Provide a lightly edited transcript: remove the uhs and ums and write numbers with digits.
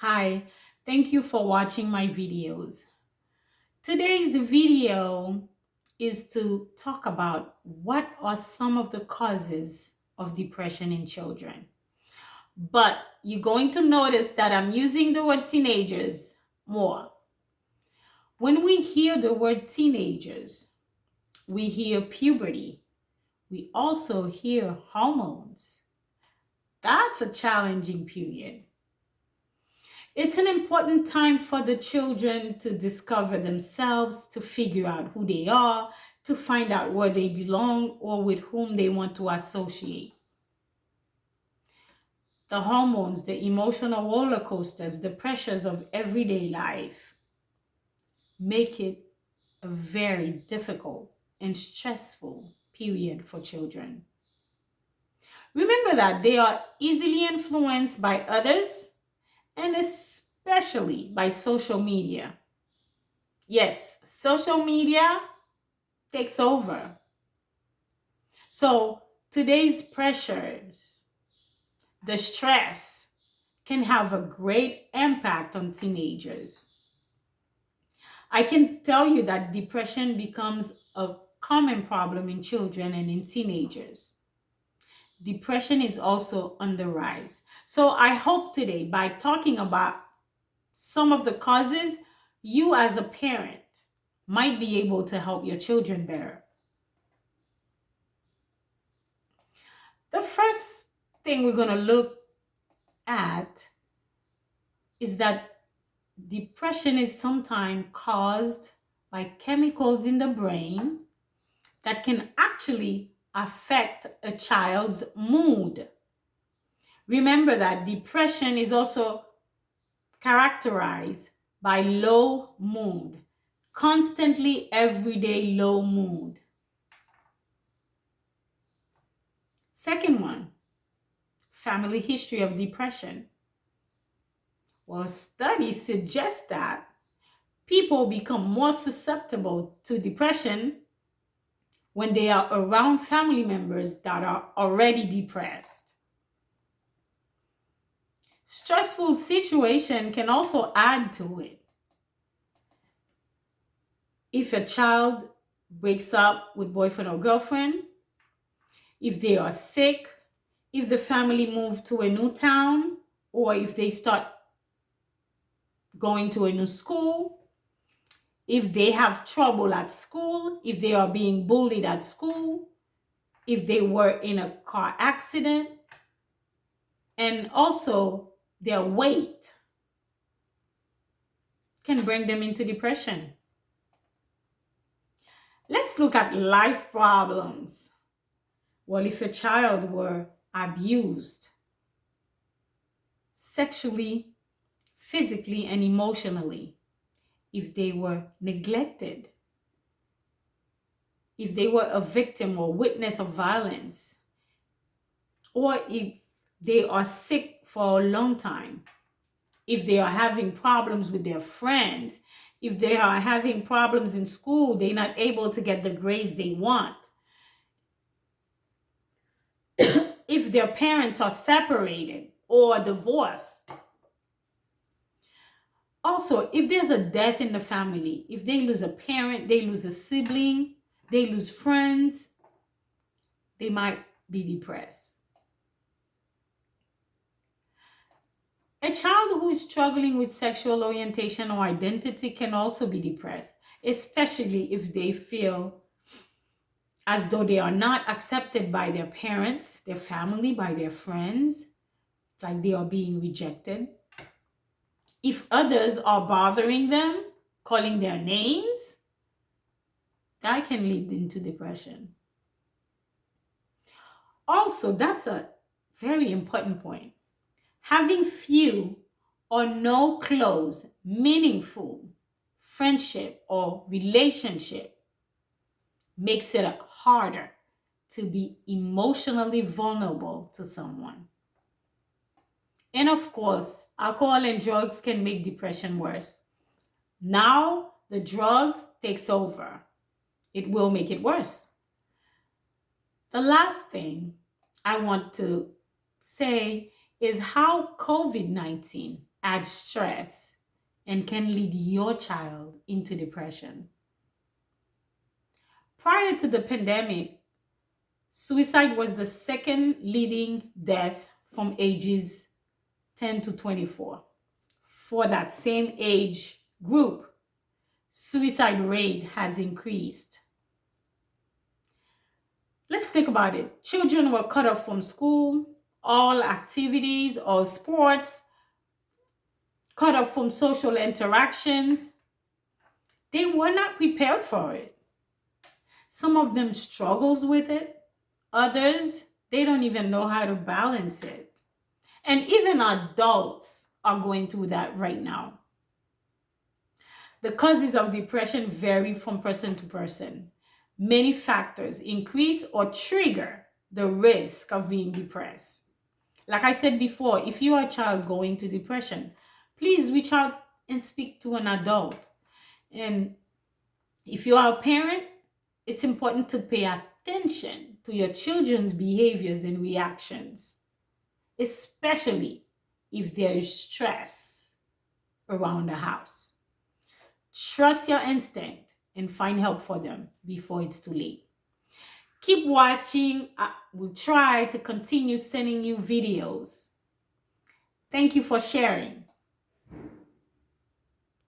Hi, thank you for watching my videos. Today's video is to talk about what are some of the causes of depression in children. But you're going to notice that I'm using the word teenagers more. When we hear the word teenagers, we hear puberty. We also hear hormones. That's a challenging period. It's an important time for the children to discover themselves, to figure out who they are, to find out where they belong or with whom they want to associate. The hormones, the emotional roller coasters, the pressures of everyday life make it a very difficult and stressful period for children. Remember that they are easily influenced by others and especially by social media. Yes, social media takes over. So today's pressures, the stress can have a great impact on teenagers. I can tell you that depression becomes a common problem in children and in teenagers. Depression is also on the rise. So I hope today by talking about some of the causes, you as a parent might be able to help your children better. The first thing we're going to look at is that depression is sometimes caused by chemicals in the brain that can actually affect a child's mood. Remember that depression is also characterized by low mood, constantly everyday low mood. Second one, family history of depression. Well, studies suggest that people become more susceptible to depression when they are around family members that are already depressed. Stressful situation can also add to it. If a child breaks up with boyfriend or girlfriend, if they are sick, if the family move to a new town, or if they start going to a new school, if they have trouble at school, if they are being bullied at school, if they were in a car accident, and also their weight can bring them into depression. Let's look at life problems. Well, if a child were abused sexually, physically, and emotionally, if they were neglected, if they were a victim or witness of violence, or if they are sick for a long time, if they are having problems with their friends, if they are having problems in school, they're not able to get the grades they want, if their parents are separated or divorced. Also, if there's a death in the family, if they lose a parent, they lose a sibling, they lose friends, they might be depressed. A child who is struggling with sexual orientation or identity can also be depressed, especially if they feel as though they are not accepted by their parents, their family, by their friends, like they are being rejected. If others are bothering them, calling their names, that can lead into depression. Also, that's a very important point. Having few or no close, meaningful friendship or relationship makes it harder to be emotionally vulnerable to someone. And of course, alcohol and drugs can make depression worse. Now the drugs takes over. It will make it worse. The last thing I want to say is how COVID-19 adds stress and can lead your child into depression. Prior to the pandemic, suicide was the second leading death from ages 10 to 24. For that same age group, suicide rate has increased. Let's think about it. Children were cut off from school, all activities or sports, cut off from social interactions. They were not prepared for it. Some of them struggles with it. Others, they don't even know how to balance it. And even adults are going through that right now. The causes of depression vary from person to person. Many factors increase or trigger the risk of being depressed. Like I said before, if you are a child going to depression, please reach out and speak to an adult. And if you are a parent, it's important to pay attention to your children's behaviors and reactions, especially if there is stress around the house. Trust your instinct and find help for them before it's too late. Keep watching. We'll try to continue sending you videos. Thank you for sharing.